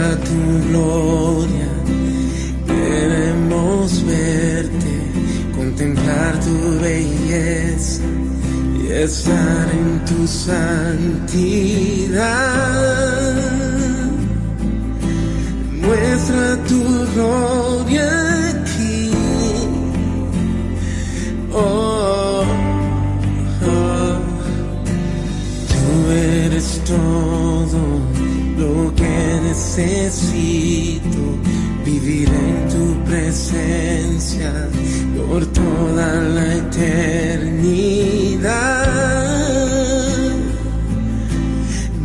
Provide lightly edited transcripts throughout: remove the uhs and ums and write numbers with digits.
Muestra tu gloria, queremos verte, contemplar tu belleza y estar en tu santidad. Muestra tu gloria aquí. Oh, oh. Tú eres todo lo que necesito, vivir en tu presencia por toda la eternidad.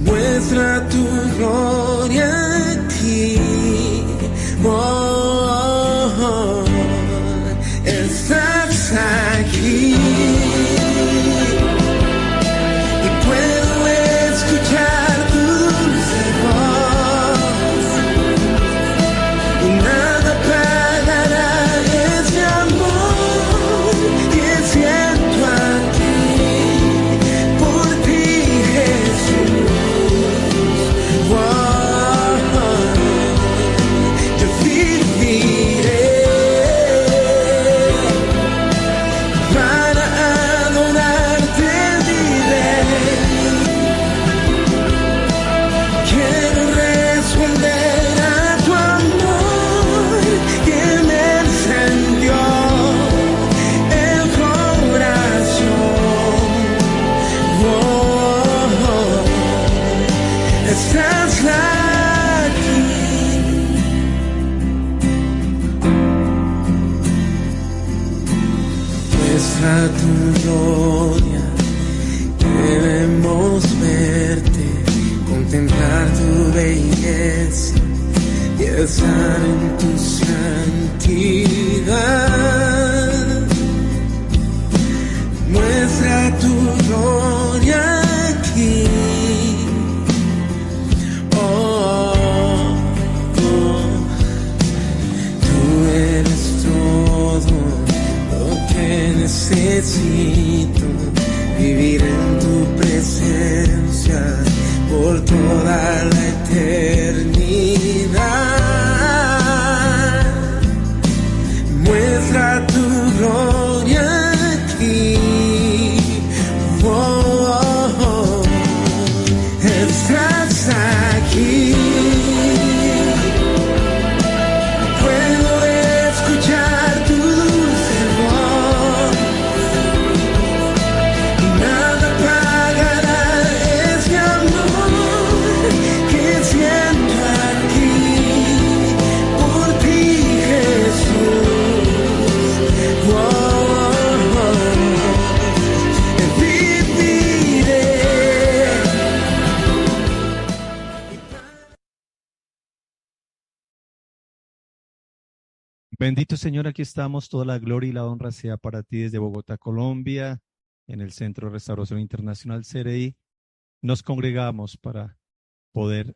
Muestra tu gloria aquí. Oh, oh, oh. Estás aquí y puedo escuchar tu dulce voz y nada apagará ese amor que siento aquí por ti, Jesús. Oh, yo viviré para adorarte, diré. Quiero responder a tu amor que me encendió el corazón. Oh, estás aquí. Muestra tu gloria, queremos verte, contemplar tu belleza y estar en tu santidad. Muestra tu gloria aquí. Oh, oh. Tú eres todo lo que necesito, vivir en tu presencia por toda la eternidad. Muestra tu gloria aquí. Oh, oh, oh. Estás aquí. Puedo escuchar tu dulce voz y nada apagará ese amor que siento aquí por ti, Jesús. Oh, viviré. Bendito Señor, aquí estamos. Toda la gloria y la honra sea para ti desde Bogotá, Colombia, en el Centro de Restauración Internacional CRI. Nos congregamos para poder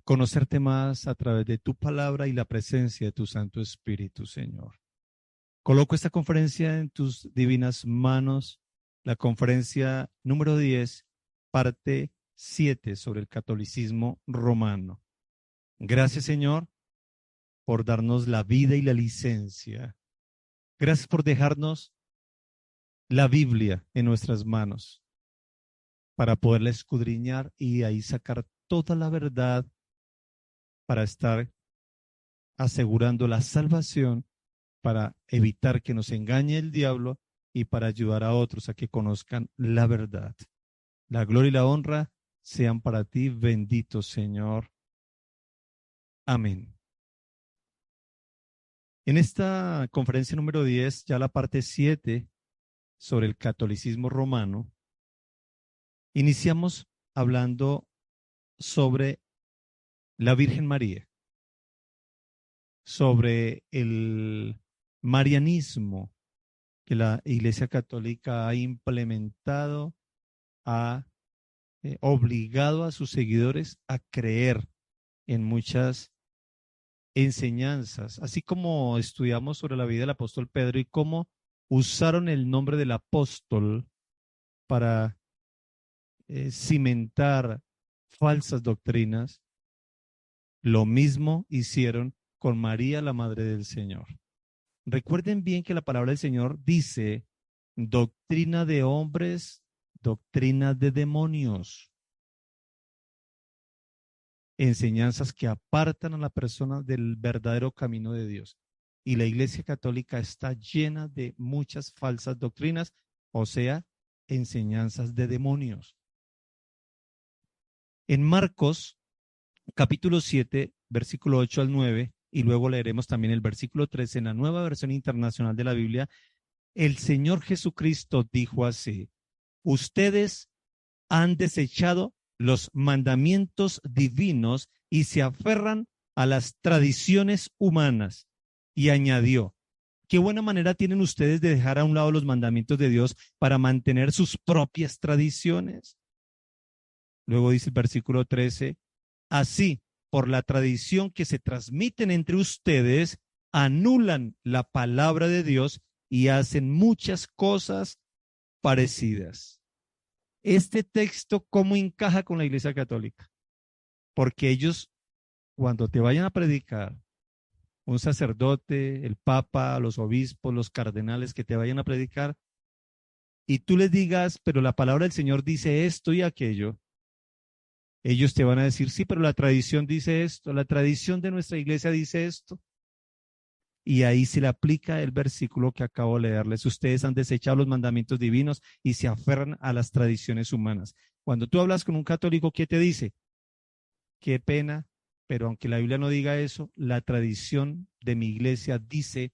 conocerte más a través de tu palabra y la presencia de tu Santo Espíritu, Señor. Coloco esta conferencia en tus divinas manos, la conferencia número 10, parte 7 sobre el catolicismo romano. Gracias, Señor, por darnos la vida y la licencia. Gracias por dejarnos la Biblia en nuestras manos para poderla escudriñar y ahí sacar toda la verdad para estar asegurando la salvación, para evitar que nos engañe el diablo y para ayudar a otros a que conozcan la verdad. La gloria y la honra sean para ti, bendito Señor. Amén. En esta conferencia número 10, ya la parte 7 sobre el catolicismo romano, iniciamos hablando sobre la Virgen María, sobre el marianismo que la Iglesia Católica ha implementado, ha obligado a sus seguidores a creer en muchas enseñanzas, así como estudiamos sobre la vida del apóstol Pedro y cómo usaron el nombre del apóstol para cimentar falsas doctrinas. Lo mismo hicieron con María, la Madre del Señor. Recuerden bien que la palabra del Señor dice doctrina de hombres, doctrina de demonios, enseñanzas que apartan a la persona del verdadero camino de Dios. Y la Iglesia Católica está llena de muchas falsas doctrinas, o sea, enseñanzas de demonios. En Marcos, capítulo 7, versículo 8 al 9, y luego leeremos también el versículo 13 en la Nueva Versión Internacional de la Biblia, el Señor Jesucristo dijo así: ustedes han desechado los mandamientos divinos y se aferran a las tradiciones humanas. Y añadió: qué buena manera tienen ustedes de dejar a un lado los mandamientos de Dios para mantener sus propias tradiciones. Luego dice el versículo 13, así, por la tradición que se transmiten entre ustedes, anulan la palabra de Dios y hacen muchas cosas parecidas. Este texto, ¿cómo encaja con la Iglesia Católica? Porque ellos, cuando te vayan a predicar, un sacerdote, el papa, los obispos, los cardenales que te vayan a predicar, y tú les digas, pero la palabra del Señor dice esto y aquello, ellos te van a decir, sí, pero la tradición dice esto, la tradición de nuestra iglesia dice esto. Y ahí se le aplica el versículo que acabo de leerles. Ustedes han desechado los mandamientos divinos y se aferran a las tradiciones humanas. Cuando tú hablas con un católico, ¿qué te dice? Qué pena, pero aunque la Biblia no diga eso, la tradición de mi iglesia dice,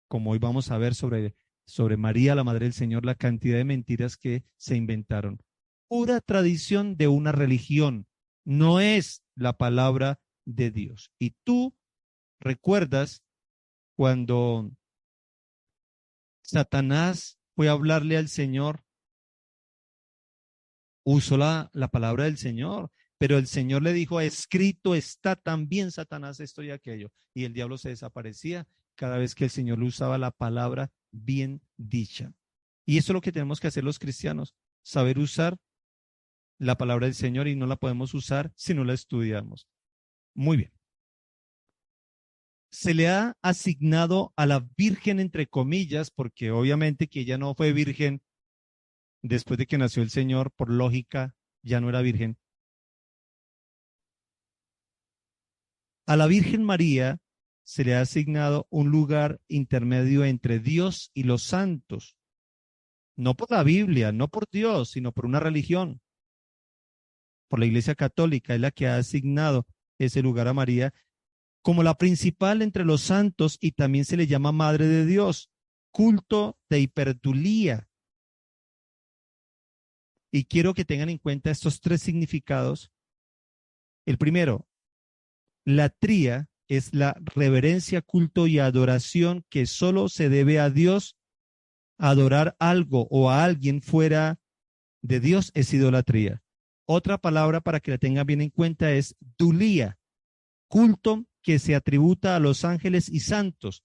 como hoy vamos a ver sobre María, la Madre del Señor, la cantidad de mentiras que se inventaron. Pura tradición de una religión, no es la palabra de Dios. Y tú recuerdas cuando Satanás fue a hablarle al Señor, usó la palabra del Señor, pero el Señor le dijo, escrito está también, Satanás, esto y aquello. Y el diablo se desaparecía cada vez que el Señor le usaba la palabra bien dicha. Y eso es lo que tenemos que hacer los cristianos, saber usar la palabra del Señor, y no la podemos usar si no la estudiamos. Muy bien. Se le ha asignado a la Virgen, entre comillas, porque obviamente que ella no fue virgen después de que nació el Señor, por lógica, ya no era virgen. A la Virgen María se le ha asignado un lugar intermedio entre Dios y los santos, no por la Biblia, no por Dios, sino por una religión. Por la Iglesia Católica es la que ha asignado ese lugar a María como la principal entre los santos, y también se le llama Madre de Dios, culto de hiperdulía. Y quiero que tengan en cuenta estos tres significados. El primero, latría es la reverencia, culto y adoración que solo se debe a Dios. Adorar algo o a alguien fuera de Dios es idolatría. Otra palabra para que la tengan bien en cuenta es dulía, culto que se atributa a los ángeles y santos.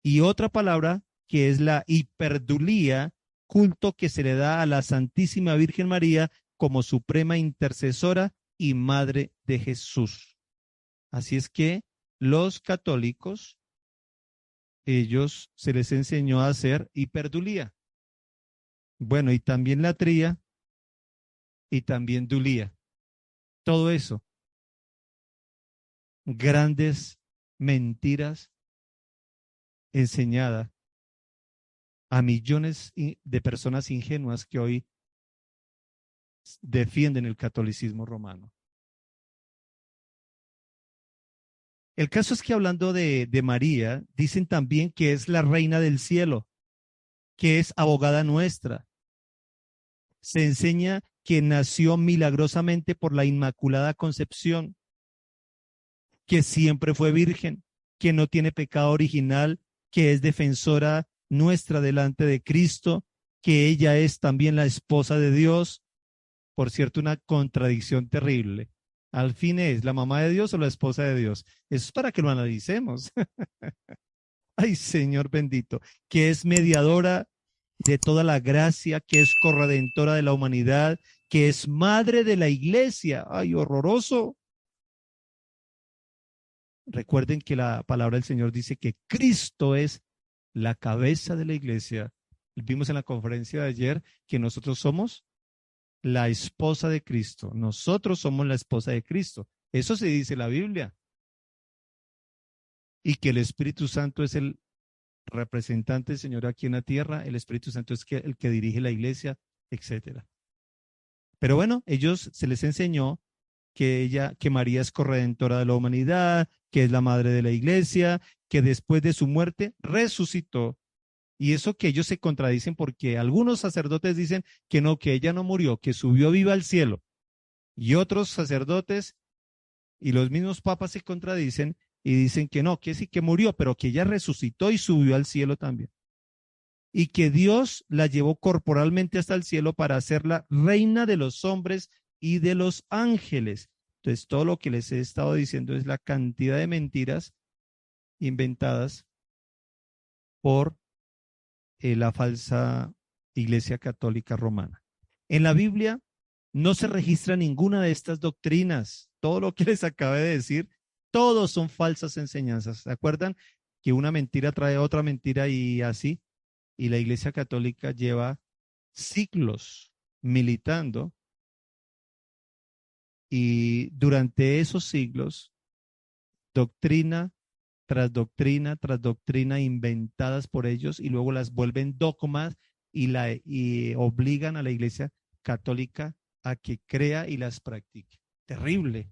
Y otra palabra que es la hiperdulía, culto que se le da a la Santísima Virgen María como suprema intercesora y madre de Jesús. Así es que los católicos, ellos se les enseñó a hacer hiperdulía. Bueno, y también latría y también dulía. Todo eso. Grandes mentiras enseñadas a millones de personas ingenuas que hoy defienden el catolicismo romano. El caso es que hablando de María, dicen también que es la reina del cielo, que es abogada nuestra. Se enseña que nació milagrosamente por la Inmaculada Concepción, que siempre fue virgen, que no tiene pecado original, que es defensora nuestra delante de Cristo, que ella es también la esposa de Dios. Por cierto, una contradicción terrible. Al fin, ¿es la mamá de Dios o la esposa de Dios? Eso es para que lo analicemos. Ay, Señor bendito, que es mediadora de toda la gracia, que es corredentora de la humanidad, que es madre de la iglesia. Ay, horroroso. Recuerden que la palabra del Señor dice que Cristo es la cabeza de la iglesia. Vimos en la conferencia de ayer que nosotros somos la esposa de Cristo. Nosotros somos la esposa de Cristo. Eso se dice en la Biblia. Y que el Espíritu Santo es el representante del Señor aquí en la tierra. El Espíritu Santo es el que dirige la iglesia, etcétera. Pero bueno, ellos se les enseñó que María es corredentora de la humanidad, que es la madre de la iglesia, que después de su muerte resucitó. Y eso que ellos se contradicen porque algunos sacerdotes dicen que no, que ella no murió, que subió viva al cielo. Y otros sacerdotes y los mismos papas se contradicen y dicen que no, que sí que murió, pero que ella resucitó y subió al cielo también. Y que Dios la llevó corporalmente hasta el cielo para hacerla reina de los hombres y de los ángeles. Entonces, todo lo que les he estado diciendo es la cantidad de mentiras inventadas por la falsa Iglesia Católica Romana. En la Biblia no se registra ninguna de estas doctrinas. Todo lo que les acabé de decir, todos son falsas enseñanzas. ¿Se acuerdan que una mentira trae otra mentira y así? Y la Iglesia Católica lleva siglos militando y durante esos siglos, doctrina tras doctrina inventadas por ellos y luego las vuelven dogmas y obligan a la Iglesia Católica a que crea y las practique. Terrible.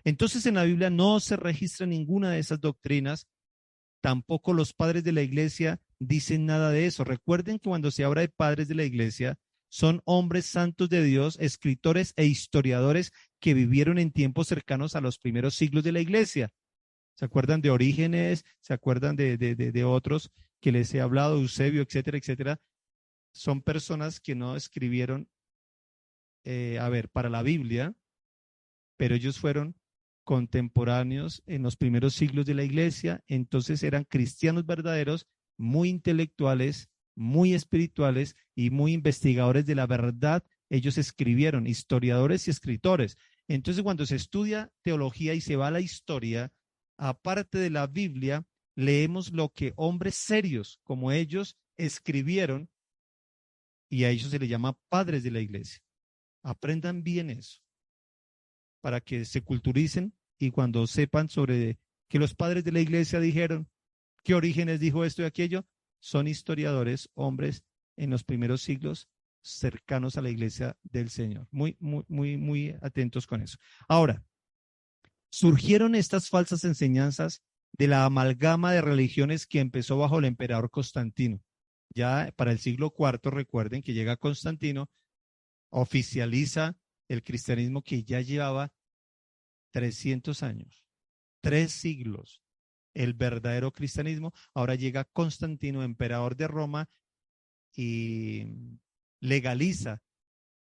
Entonces en la Biblia no se registra ninguna de esas doctrinas, tampoco los padres de la Iglesia dicen nada de eso. Recuerden que cuando se habla de padres de la Iglesia, son hombres santos de Dios, escritores e historiadores que vivieron en tiempos cercanos a los primeros siglos de la Iglesia. ¿Se acuerdan de Orígenes? ¿Se acuerdan de otros que les he hablado, Eusebio, etcétera, etcétera? Son personas que no escribieron, para la Biblia, pero ellos fueron contemporáneos en los primeros siglos de la iglesia, entonces eran cristianos verdaderos, muy intelectuales, muy espirituales y muy investigadores de la verdad. Ellos escribieron, historiadores y escritores. Entonces, cuando se estudia teología y se va a la historia, aparte de la Biblia, leemos lo que hombres serios como ellos escribieron y a ellos se les llama padres de la iglesia. Aprendan bien eso para que se culturicen y cuando sepan sobre que los padres de la iglesia dijeron, qué Orígenes dijo esto y aquello, son historiadores, hombres en los primeros siglos cercanos a la iglesia del Señor. Muy atentos con eso. Ahora, surgieron estas falsas enseñanzas de la amalgama de religiones que empezó bajo el emperador Constantino. Ya para el siglo IV, recuerden que llega Constantino, oficializa el cristianismo que ya llevaba 300 años, 3 siglos, el verdadero cristianismo. Ahora llega Constantino, emperador de Roma, y legaliza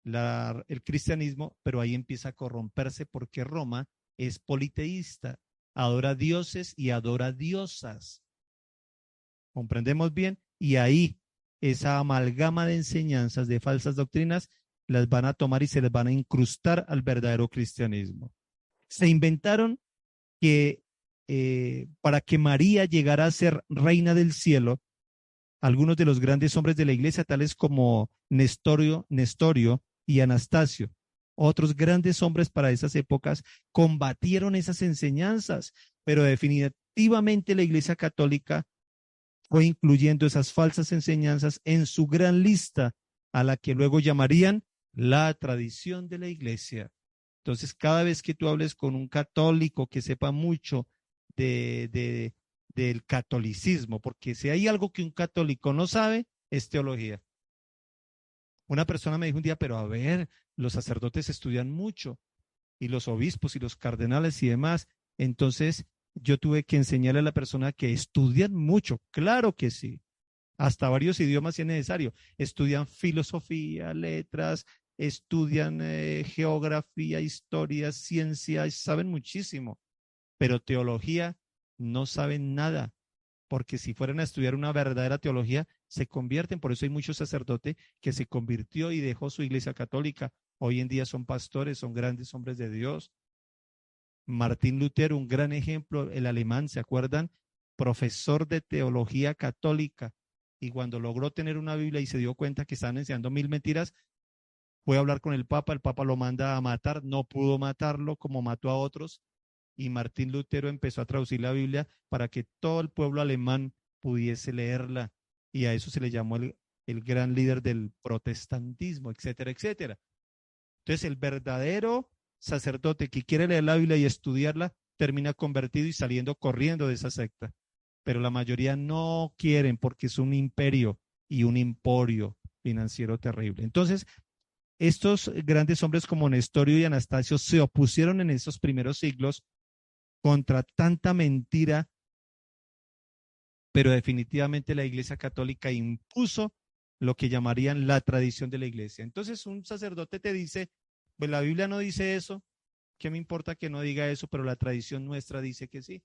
el cristianismo, pero ahí empieza a corromperse porque Roma es politeísta, adora dioses y adora diosas. ¿Comprendemos bien? Y ahí esa amalgama de enseñanzas, de falsas doctrinas, las van a tomar y se les van a incrustar al verdadero cristianismo. Se inventaron que para que María llegara a ser reina del cielo, algunos de los grandes hombres de la iglesia, tales como Nestorio y Anastasio, otros grandes hombres para esas épocas, combatieron esas enseñanzas, pero definitivamente la Iglesia Católica fue incluyendo esas falsas enseñanzas en su gran lista, a la que luego llamarían la tradición de la Iglesia. Entonces, cada vez que tú hables con un católico que sepa mucho del catolicismo, porque si hay algo que un católico no sabe, es teología. Una persona me dijo un día, pero a ver, los sacerdotes estudian mucho, y los obispos y los cardenales y demás. Entonces, yo tuve que enseñarle a la persona que estudian mucho. Claro que sí. Hasta varios idiomas si es necesario. Estudian filosofía, letras, estudian geografía, historia, ciencia, saben muchísimo. Pero teología no saben nada, porque si fueran a estudiar una verdadera teología, se convierten. Por eso hay muchos sacerdotes que se convirtió y dejó su iglesia católica. Hoy en día son pastores, son grandes hombres de Dios. Martín Lutero, un gran ejemplo, el alemán, ¿se acuerdan? Profesor de teología católica. Y cuando logró tener una Biblia y se dio cuenta que estaban enseñando 1000 mentiras, fue a hablar con el Papa lo manda a matar, no pudo matarlo como mató a otros, y Martín Lutero empezó a traducir la Biblia para que todo el pueblo alemán pudiese leerla, y a eso se le llamó el gran líder del protestantismo, etcétera, etcétera. Entonces, el verdadero sacerdote que quiere leer la Biblia y estudiarla, termina convertido y saliendo corriendo de esa secta. Pero la mayoría no quieren porque es un imperio y un emporio financiero terrible. Entonces, estos grandes hombres como Nestorio y Anastasio se opusieron en esos primeros siglos contra tanta mentira, pero definitivamente la Iglesia Católica impuso lo que llamarían la tradición de la Iglesia. Entonces un sacerdote te dice, pues la Biblia no dice eso, ¿qué me importa que no diga eso? Pero la tradición nuestra dice que sí.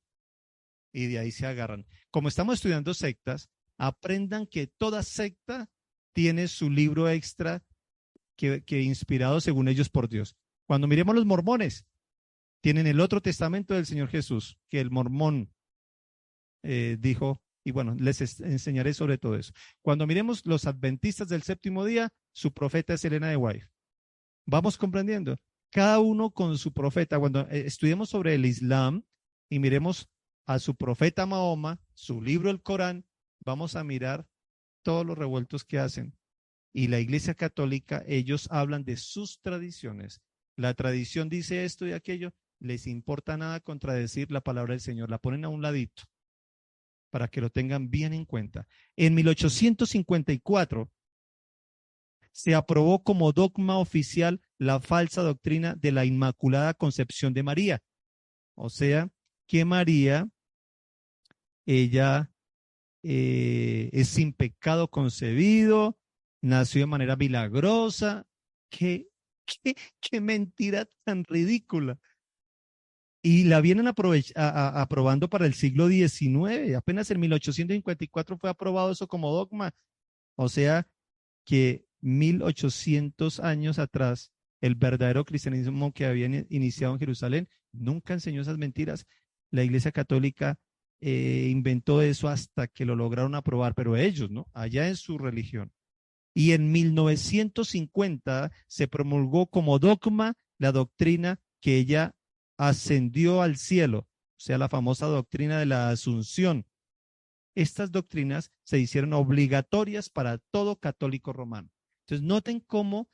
Y de ahí se agarran. Como estamos estudiando sectas, aprendan que toda secta tiene su libro extra que inspirado según ellos por Dios. Cuando miremos los mormones, tienen el otro testamento del Señor Jesús, que el mormón dijo, y bueno, les enseñaré sobre todo eso. Cuando miremos los adventistas del séptimo día, su profeta es Elena de White. Vamos comprendiendo, cada uno con su profeta. Cuando estudiemos sobre el Islam y miremos a su profeta Mahoma, su libro el Corán, vamos a mirar todos los revueltos que hacen. Y la Iglesia Católica, ellos hablan de sus tradiciones. La tradición dice esto y aquello, les importa nada contradecir la palabra del Señor, la ponen a un ladito para que lo tengan bien en cuenta. En 1854 se aprobó como dogma oficial la falsa doctrina de la Inmaculada Concepción de María. O sea, que María, ella es sin pecado concebido, nació de manera milagrosa. ¿Qué mentira tan ridícula! Y la vienen aprobando para el siglo XIX. Apenas en 1854 fue aprobado eso como dogma. O sea que 1800 años atrás, el verdadero cristianismo que había iniciado en Jerusalén nunca enseñó esas mentiras. La Iglesia Católica inventó eso hasta que lo lograron aprobar, pero ellos, ¿no? Allá en su religión. Y en 1950 se promulgó como dogma la doctrina que ella ascendió al cielo, o sea, la famosa doctrina de la Asunción. Estas doctrinas se hicieron obligatorias para todo católico romano. Entonces, noten cómo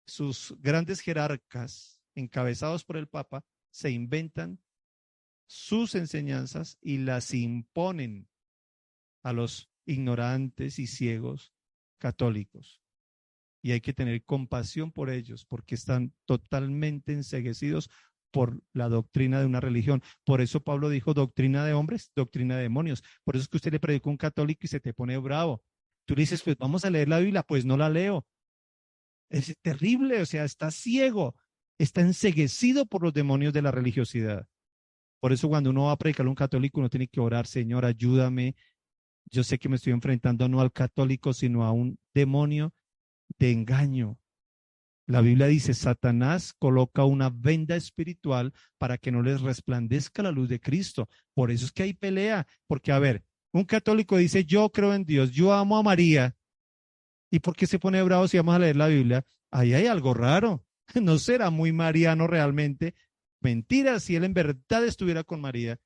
sus grandes jerarcas, encabezados por el Papa, se inventan sus enseñanzas y las imponen a los ignorantes y ciegos católicos. Y hay que tener compasión por ellos porque están totalmente enceguecidos por la doctrina de una religión. Por eso Pablo dijo doctrina de hombres, doctrina de demonios. Por eso es que usted le predica a un católico y se te pone bravo. Tú le dices, pues vamos a leer la Biblia, pues no la leo. Es terrible, o sea, está ciego, está enceguecido por los demonios de la religiosidad. Por eso cuando uno va a predicar a un católico, uno tiene que orar, Señor, ayúdame. Yo sé que me estoy enfrentando no al católico, sino a un demonio de engaño. La Biblia dice, Satanás coloca una venda espiritual para que no les resplandezca la luz de Cristo. Por eso es que hay pelea, porque a ver, un católico dice, yo creo en Dios, yo amo a María. ¿Y por qué se pone bravo si vamos a leer la Biblia? Ahí hay algo raro. No será muy mariano realmente. Mentira, si él en verdad estuviera con María,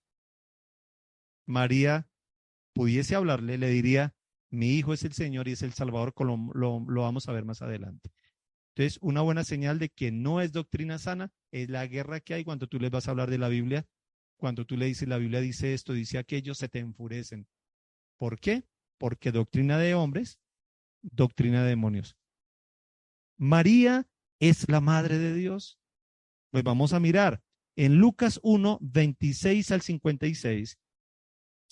María pudiese hablarle, le diría, mi hijo es el Señor y es el Salvador, lo vamos a ver más adelante. Entonces, una buena señal de que no es doctrina sana es la guerra que hay cuando tú les vas a hablar de la Biblia. Cuando tú le dices, la Biblia dice esto, dice aquello, se te enfurecen. ¿Por qué? Porque doctrina de hombres, doctrina de demonios. María es la madre de Dios. Pues vamos a mirar. En Lucas 1, 26 al 56,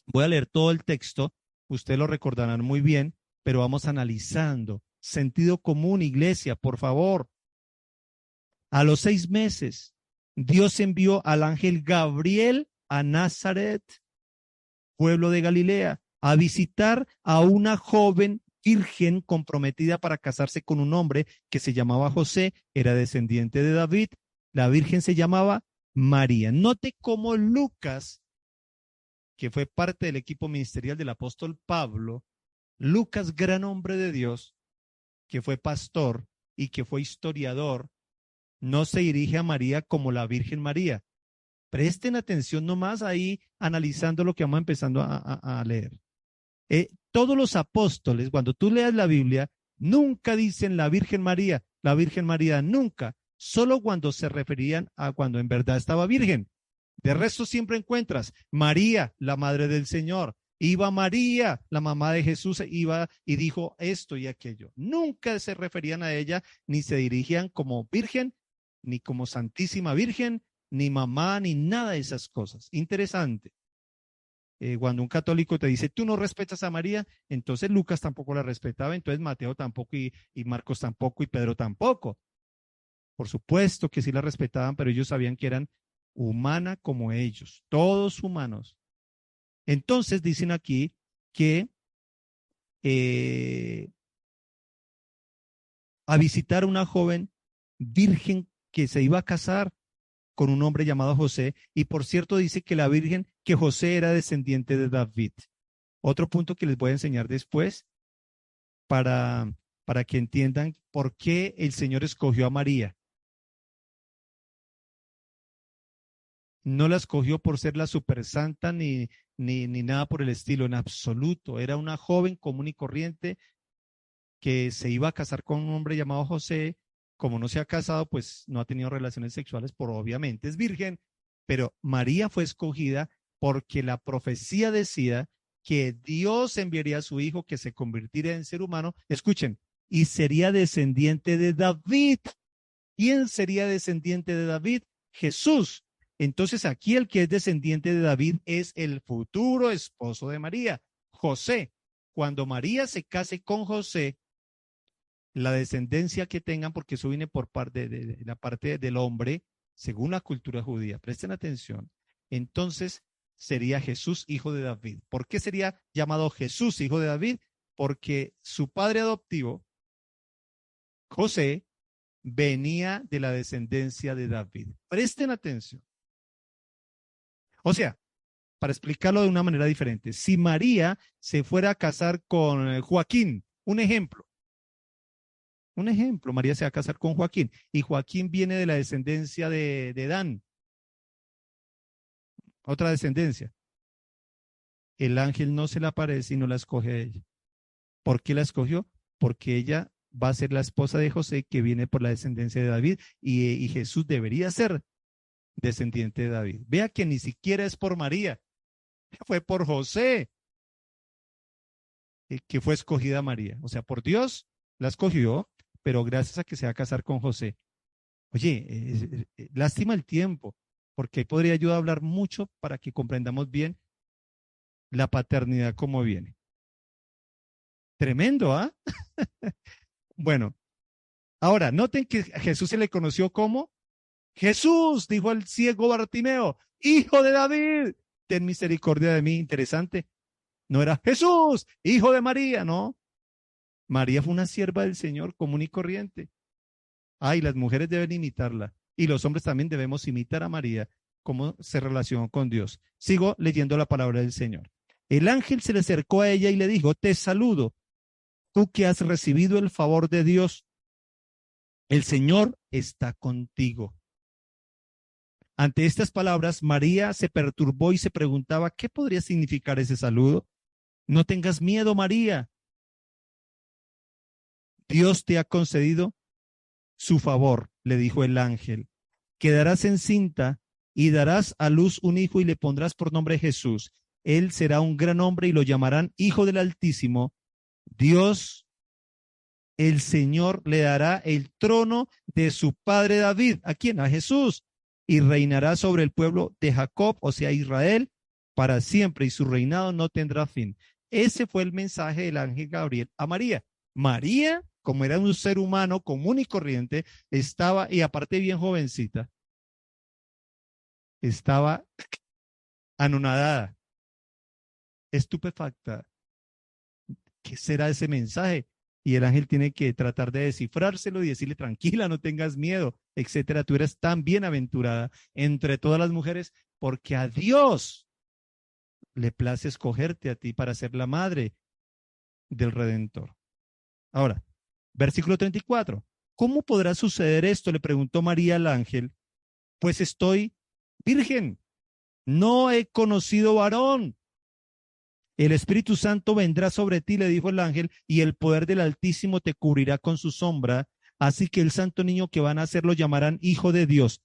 voy a leer todo el texto, ustedes lo recordarán muy bien, pero vamos analizando. Sentido común, iglesia, por favor. A los 6 meses, Dios envió al ángel Gabriel a Nazaret, pueblo de Galilea, a visitar a una joven virgen comprometida para casarse con un hombre que se llamaba José, era descendiente de David. La virgen se llamaba María. Note cómo Lucas, que fue parte del equipo ministerial del apóstol Pablo, Lucas, gran hombre de Dios, que fue pastor y que fue historiador, no se dirige a María como la Virgen María. Presten atención nomás ahí analizando lo que vamos empezando a leer. Todos los apóstoles, cuando tú leas la Biblia, nunca dicen la Virgen María, nunca, solo cuando se referían a cuando en verdad estaba virgen. De resto siempre encuentras María, la madre del Señor. Iba María, la mamá de Jesús, iba y dijo esto y aquello. Nunca se referían a ella, ni se dirigían como virgen, ni como Santísima Virgen, ni mamá, ni nada de esas cosas. Interesante. Cuando un católico te dice, tú no respetas a María, entonces Lucas tampoco la respetaba, entonces Mateo tampoco y Marcos tampoco y Pedro tampoco. Por supuesto que sí la respetaban, pero ellos sabían que eran humana como ellos, todos humanos. Entonces dicen aquí que a visitar a una joven virgen que se iba a casar con un hombre llamado José, y por cierto dice que la virgen, que José era descendiente de David. Otro punto que les voy a enseñar después para que entiendan por qué el Señor escogió a María. No la escogió por ser la supersanta ni nada por el estilo, en absoluto. Era una joven común y corriente que se iba a casar con un hombre llamado José. Como no se ha casado, pues no ha tenido relaciones sexuales, por obviamente es virgen, pero María fue escogida porque la profecía decía que Dios enviaría a su hijo que se convirtiera en ser humano, escuchen, y sería descendiente de David. ¿Quién sería descendiente de David? Jesús. Entonces aquí el que es descendiente de David es el futuro esposo de María, José. Cuando María se case con José, la descendencia que tengan, porque eso viene por parte de la parte del hombre, según la cultura judía. Presten atención. Entonces sería Jesús, hijo de David. ¿Por qué sería llamado Jesús, hijo de David? Porque su padre adoptivo, José, venía de la descendencia de David. Presten atención. O sea, para explicarlo de una manera diferente, si María se fuera a casar con Joaquín, un ejemplo, María se va a casar con Joaquín y Joaquín viene de la descendencia de Dan, otra descendencia. El ángel no se le aparece y no la escoge a ella. ¿Por qué la escogió? Porque ella va a ser la esposa de José que viene por la descendencia de David y Jesús debería ser descendiente de David. Vea que ni siquiera es por María, fue por José que fue escogida María. O sea, por Dios la escogió, pero gracias a que se va a casar con José. Oye, lástima el tiempo, porque podría yo hablar mucho para que comprendamos bien la paternidad como viene. Tremendo, ¿ah? Bueno, ahora, noten que a Jesús se le conoció como Jesús, dijo el ciego Bartimeo, hijo de David, ten misericordia de mí. Interesante. No era Jesús, hijo de María, no. María fue una sierva del Señor común y corriente. Ay, las mujeres deben imitarla y los hombres también debemos imitar a María, cómo se relacionó con Dios. Sigo leyendo la palabra del Señor. El ángel se le acercó a ella y le dijo, te saludo, tú que has recibido el favor de Dios. El Señor está contigo. Ante estas palabras, María se perturbó y se preguntaba, ¿qué podría significar ese saludo? No tengas miedo, María. Dios te ha concedido su favor, le dijo el ángel. Quedarás encinta y darás a luz un hijo y le pondrás por nombre Jesús. Él será un gran hombre y lo llamarán Hijo del Altísimo. Dios, el Señor, le dará el trono de su padre David. ¿A quién? A Jesús. Y reinará sobre el pueblo de Jacob, o sea, Israel, para siempre, y su reinado no tendrá fin. Ese fue el mensaje del ángel Gabriel a María. María, como era un ser humano común y corriente, estaba, y aparte bien jovencita, estaba anonadada, estupefacta. ¿Qué será ese mensaje? y el ángel tiene que tratar de descifrárselo y decirle, tranquila, no tengas miedo, etcétera. Tú eres tan bienaventurada entre todas las mujeres, porque a Dios le place escogerte a ti para ser la madre del Redentor. Ahora, versículo 34. ¿Cómo podrá suceder esto? Le preguntó María al ángel. Pues estoy virgen, no he conocido varón. El Espíritu Santo vendrá sobre ti, le dijo el ángel, y el poder del Altísimo te cubrirá con su sombra. Así que el santo niño que van a hacer lo llamarán Hijo de Dios.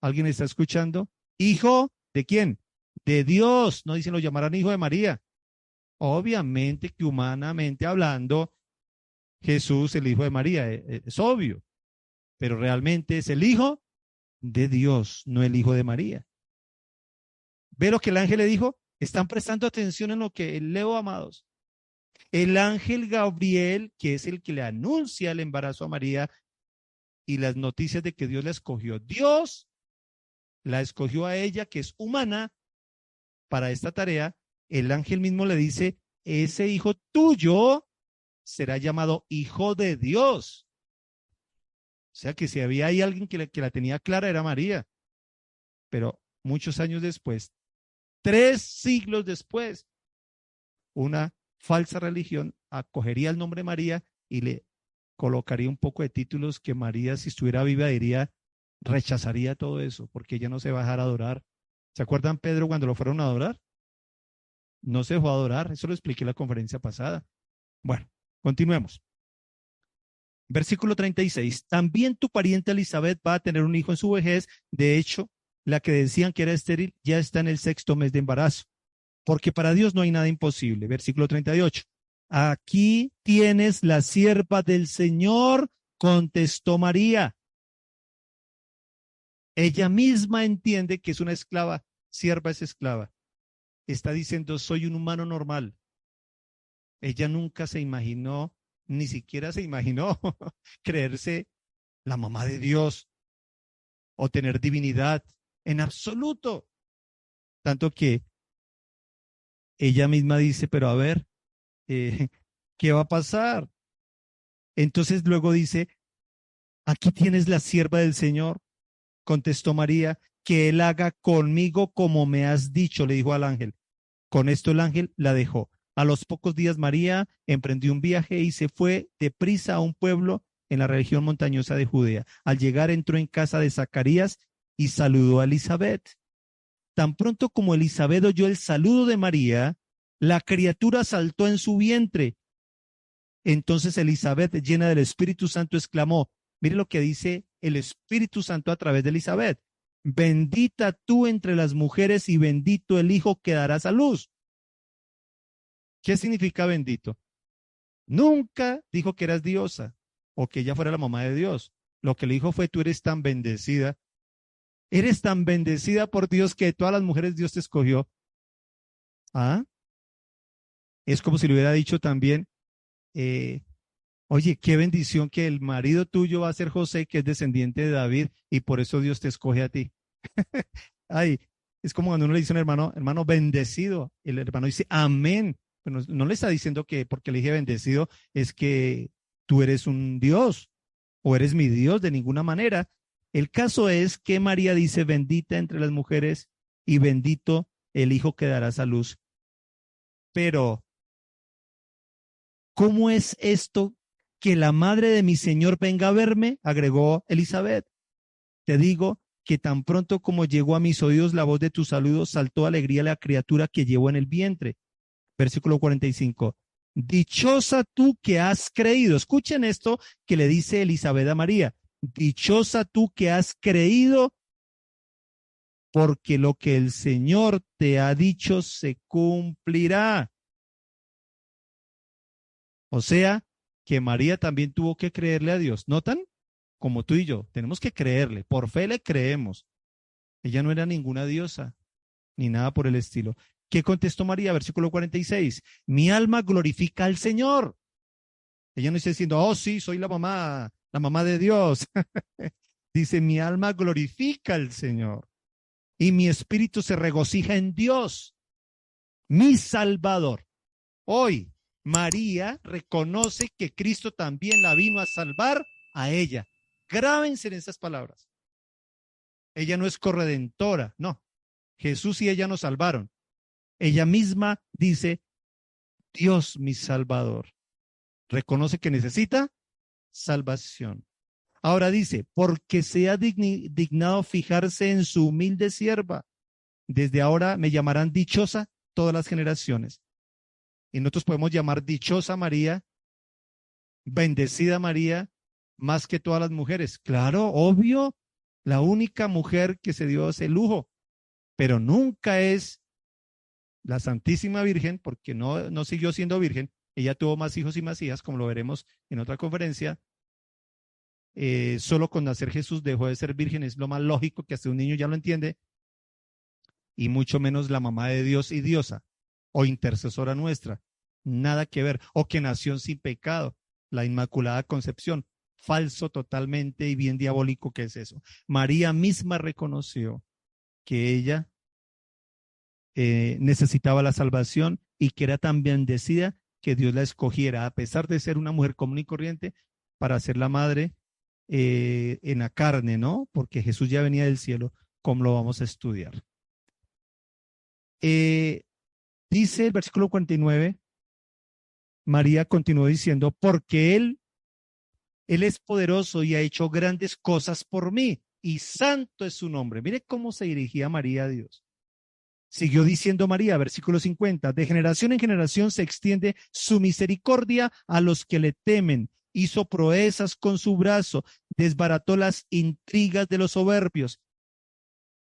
¿Alguien está escuchando? ¿Hijo de quién? De Dios. No dicen lo llamarán Hijo de María. Obviamente que humanamente hablando, Jesús, el Hijo de María, es obvio. Pero realmente es el Hijo de Dios, no el Hijo de María. ¿Ve lo que el ángel le dijo? ¿Están prestando atención en lo que leo, amados? El ángel Gabriel, que es el que le anuncia el embarazo a María y las noticias de que Dios la escogió. Dios la escogió a ella, que es humana, para esta tarea. El ángel mismo le dice, ese hijo tuyo será llamado Hijo de Dios. O sea que si había ahí alguien que la tenía clara era María. Pero muchos años después, 3 siglos después, una falsa religión acogería el nombre María y le colocaría un poco de títulos que María, si estuviera viva, diría, rechazaría todo eso, porque ella no se va a dejar adorar. ¿Se acuerdan Pedro cuando lo fueron a adorar? No se dejó adorar, eso lo expliqué en la conferencia pasada. Bueno, continuemos. Versículo 36. También tu pariente Elizabeth va a tener un hijo en su vejez. De hecho, la que decían que era estéril ya está en el 6º mes de embarazo, porque para Dios no hay nada imposible. Versículo 38. Aquí tienes la sierva del Señor, contestó María. Ella misma entiende que es una esclava, sierva es esclava. Está diciendo, soy un humano normal. Ella nunca se imaginó, ni siquiera se imaginó creerse la mamá de Dios o tener divinidad en absoluto. Tanto que ella misma dice, pero a ver, ¿qué va a pasar? Entonces luego dice, aquí tienes la sierva del Señor, contestó María, que él haga conmigo como me has dicho, le dijo al ángel. Con esto el ángel la dejó. A los pocos días María emprendió un viaje y se fue deprisa a un pueblo en la región montañosa de Judea. Al llegar entró en casa de Zacarías y saludó a Elizabeth. Tan pronto como Elizabeth oyó el saludo de María, la criatura saltó en su vientre. Entonces Elizabeth, llena del Espíritu Santo, exclamó, mire lo que dice el Espíritu Santo a través de Elizabeth. Bendita tú entre las mujeres y bendito el hijo que darás a luz. ¿Qué significa bendito? Nunca dijo que eras diosa o que ella fuera la mamá de Dios. Lo que le dijo fue, tú eres tan bendecida. Eres tan bendecida por Dios que de todas las mujeres Dios te escogió. ¿Ah? Es como si le hubiera dicho también, oye, qué bendición que el marido tuyo va a ser José, que es descendiente de David, y por eso Dios te escoge a ti. Ay, es como cuando uno le dice a un hermano, hermano bendecido, el hermano dice amén. Pero no le está diciendo que porque le dije bendecido es que tú eres un Dios o eres mi Dios, de ninguna manera. El caso es que María dice, bendita entre las mujeres y bendito el hijo que darás a luz. Pero, ¿cómo es esto que la madre de mi Señor venga a verme? Agregó Elizabeth. Te digo que tan pronto como llegó a mis oídos la voz de tu saludo, saltó alegría la criatura que llevo en el vientre. Versículo 45. Dichosa tú que has creído. Escuchen esto que le dice Elizabeth a María. Dichosa tú que has creído, porque lo que el Señor te ha dicho se cumplirá. O sea, que María también tuvo que creerle a Dios. ¿Notan? Como tú y yo, tenemos que creerle. Por fe le creemos. Ella no era ninguna diosa, ni nada por el estilo. ¿Qué contestó María? Versículo 46. Mi alma glorifica al Señor. Ella no está diciendo, oh sí, soy la mamá de Dios. Dice, mi alma glorifica al Señor y mi espíritu se regocija en Dios, mi Salvador. Hoy María reconoce que Cristo también la vino a salvar a ella. Grábense en esas palabras. Ella no es corredentora, no. Jesús y ella nos salvaron. Ella misma dice, Dios mi Salvador. Reconoce que necesita salvación. Ahora dice, porque se ha dignado fijarse en su humilde sierva. Desde ahora me llamarán dichosa todas las generaciones. Y nosotros podemos llamar dichosa María, bendecida María, más que todas las mujeres. Claro, obvio, la única mujer que se dio ese lujo, pero nunca es la Santísima Virgen, porque no siguió siendo virgen. Ella tuvo más hijos y más hijas, como lo veremos en otra conferencia. Solo con nacer Jesús dejó de ser virgen, es lo más lógico, que hasta un niño ya lo entiende, y mucho menos la mamá de Dios y diosa o intercesora nuestra, nada que ver, o que nació sin pecado, la Inmaculada Concepción, falso totalmente y bien diabólico que es eso. María misma reconoció que ella necesitaba la salvación y que era tan bendecida que Dios la escogiera, a pesar de ser una mujer común y corriente, para ser la madre en la carne, ¿no? Porque Jesús ya venía del cielo, como lo vamos a estudiar. Dice el versículo 49, María continuó diciendo, porque Él es poderoso y ha hecho grandes cosas por mí, y santo es su nombre. Mire cómo se dirigía María a Dios. Siguió diciendo María, versículo 50, de generación en generación se extiende su misericordia a los que le temen. Hizo proezas con su brazo, desbarató las intrigas de los soberbios.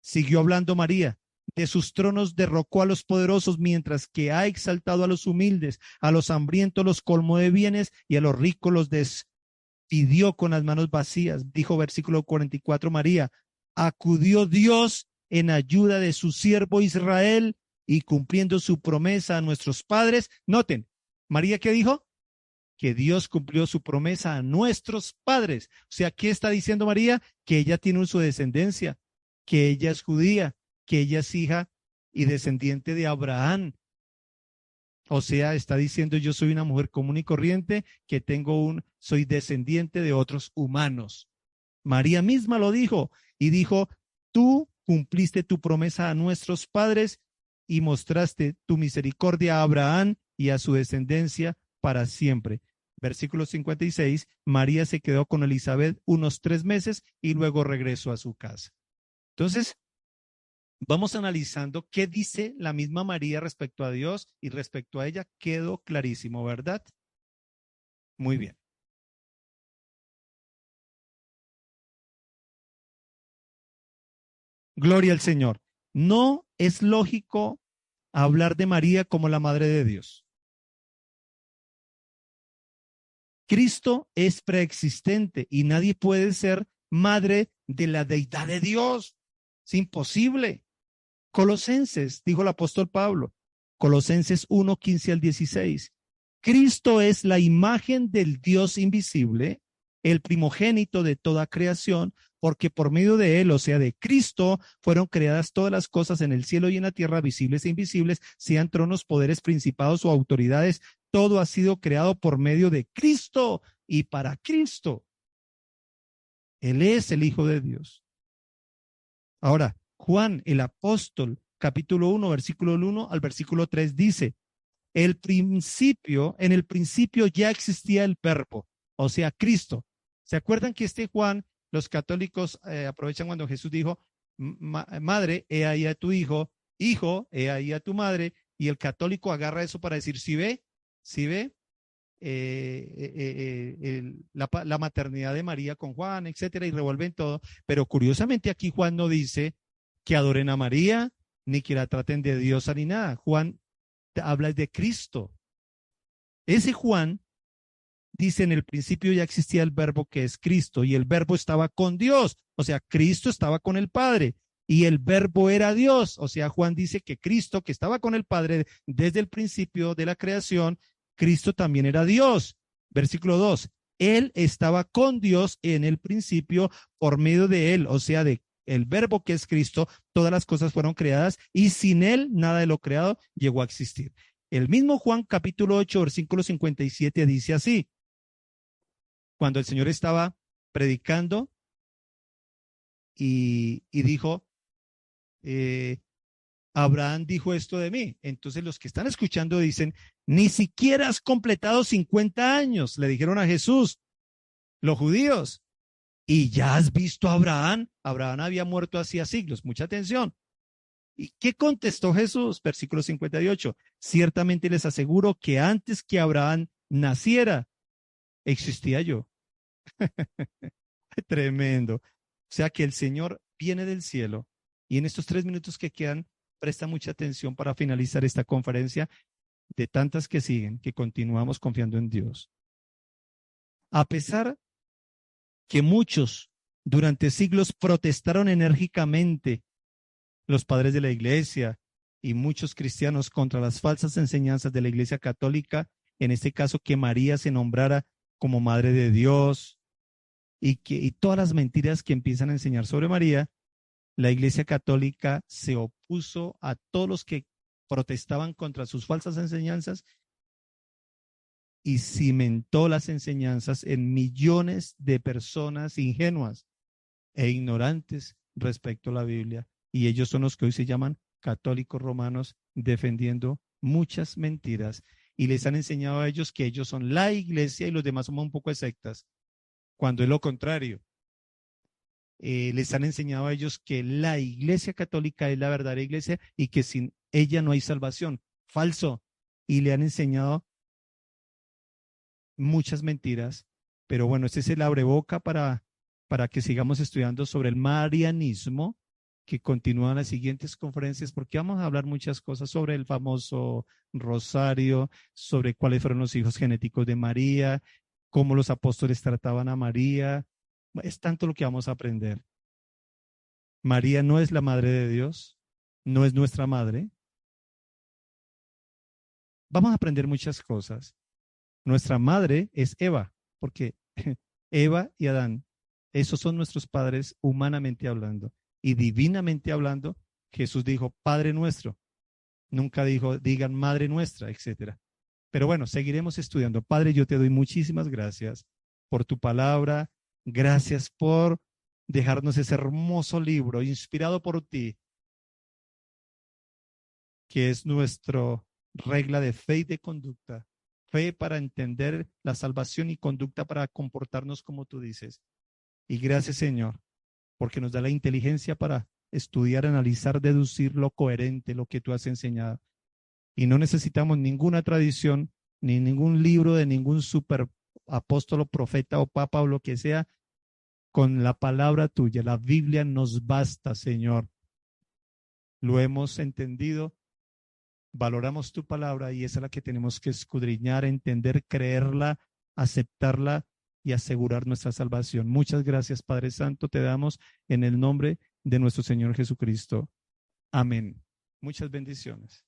Siguió hablando María, de sus tronos derrocó a los poderosos, mientras que ha exaltado a los humildes, a los hambrientos los colmó de bienes y a los ricos los despidió con las manos vacías. Dijo versículo 44 María, acudió Dios en ayuda de su siervo Israel y cumpliendo su promesa a nuestros padres. Noten, María, ¿qué dijo? Que Dios cumplió su promesa a nuestros padres. O sea, ¿qué está diciendo María? Que ella tiene su descendencia, que ella es judía, que ella es hija y descendiente de Abraham. O sea, está diciendo, yo soy una mujer común y corriente, que soy descendiente de otros humanos. María misma lo dijo y dijo, tú cumpliste tu promesa a nuestros padres y mostraste tu misericordia a Abraham y a su descendencia para siempre. Versículo 56, María se quedó con Elizabeth unos 3 meses y luego regresó a su casa. Entonces, vamos analizando qué dice la misma María respecto a Dios y respecto a ella. Quedó clarísimo, ¿verdad? Muy bien. Gloria al Señor. No es lógico hablar de María como la Madre de Dios. Cristo es preexistente y nadie puede ser madre de la deidad de Dios. Es imposible. Colosenses, dijo el apóstol Pablo, Colosenses 1, 15 al 16. Cristo es la imagen del Dios invisible, el primogénito de toda creación, porque por medio de él, o sea, de Cristo, fueron creadas todas las cosas en el cielo y en la tierra, visibles e invisibles, sean tronos, poderes, principados o autoridades. Todo ha sido creado por medio de Cristo y para Cristo. Él es el Hijo de Dios. Ahora, Juan, el apóstol, capítulo 1, versículo 1 al versículo 3 dice, en el principio ya existía el verbo, o sea, Cristo. ¿Se acuerdan que Juan, los católicos aprovechan cuando Jesús dijo, madre, he ahí a tu hijo, hijo, he ahí a tu madre, y el católico agarra eso para decir, ¿sí ve? La maternidad de María con Juan, etcétera, y revuelven todo. Pero curiosamente aquí Juan no dice que adoren a María, ni que la traten de diosa ni nada. Juan habla de Cristo. Ese Juan dice, en el principio ya existía el verbo que es Cristo, y el verbo estaba con Dios, o sea, Cristo estaba con el Padre, y el verbo era Dios, o sea, Juan dice que Cristo, que estaba con el Padre desde el principio de la creación, Cristo también era Dios. Versículo 2, Él estaba con Dios en el principio por medio de Él, o sea, de el verbo que es Cristo, todas las cosas fueron creadas y sin Él nada de lo creado llegó a existir. El mismo Juan capítulo 8, versículo 57 dice así, cuando el Señor estaba predicando y dijo, Abraham dijo esto de mí. Entonces los que están escuchando dicen, ni siquiera has completado 50 años, le dijeron a Jesús, los judíos, y ya has visto a Abraham. Abraham había muerto hacía siglos, mucha atención. ¿Y qué contestó Jesús? Versículo 58. Ciertamente les aseguro que antes que Abraham naciera, existía yo. Tremendo. O sea que el Señor viene del cielo y en estos 3 minutos que quedan, presta mucha atención para finalizar esta conferencia de tantas que siguen, que continuamos confiando en Dios. A pesar que muchos durante siglos protestaron enérgicamente, los padres de la iglesia y muchos cristianos contra las falsas enseñanzas de la iglesia católica, en este caso que María se nombrara como Madre de Dios y todas las mentiras que empiezan a enseñar sobre María, la iglesia católica se opuso a todos los que protestaban contra sus falsas enseñanzas y cimentó las enseñanzas en millones de personas ingenuas e ignorantes respecto a la Biblia. Y ellos son los que hoy se llaman católicos romanos, defendiendo muchas mentiras. Y les han enseñado a ellos que ellos son la iglesia y los demás somos un poco de sectas, cuando es lo contrario. Les han enseñado a ellos que la iglesia católica es la verdadera iglesia y que sin ella no hay salvación. Falso. Y le han enseñado muchas mentiras. Pero bueno, este es el abreboca para que sigamos estudiando sobre el marianismo, que continúan las siguientes conferencias, porque vamos a hablar muchas cosas sobre el famoso rosario, sobre cuáles fueron los hijos genéticos de María, cómo los apóstoles trataban a María. Es tanto lo que vamos a aprender. María no es la madre de Dios, no es nuestra madre. Vamos a aprender muchas cosas. Nuestra madre es Eva, porque Eva y Adán, esos son nuestros padres humanamente hablando. Y divinamente hablando, Jesús dijo, Padre nuestro. Nunca dijo, digan Madre nuestra, etcétera. Pero bueno, seguiremos estudiando. Padre, yo te doy muchísimas gracias por tu palabra. Gracias por dejarnos ese hermoso libro inspirado por ti, que es nuestra regla de fe y de conducta. Fe para entender la salvación y conducta para comportarnos como tú dices. Y gracias, Señor, porque nos da la inteligencia para estudiar, analizar, deducir lo coherente, lo que tú has enseñado. Y no necesitamos ninguna tradición, ni ningún libro de ningún super apóstol, profeta o papa o lo que sea. Con la palabra tuya, la Biblia nos basta, Señor. Lo hemos entendido, valoramos tu palabra y esa es la que tenemos que escudriñar, entender, creerla, aceptarla y asegurar nuestra salvación. Muchas gracias, Padre Santo, te damos en el nombre de nuestro Señor Jesucristo. Amén. Muchas bendiciones.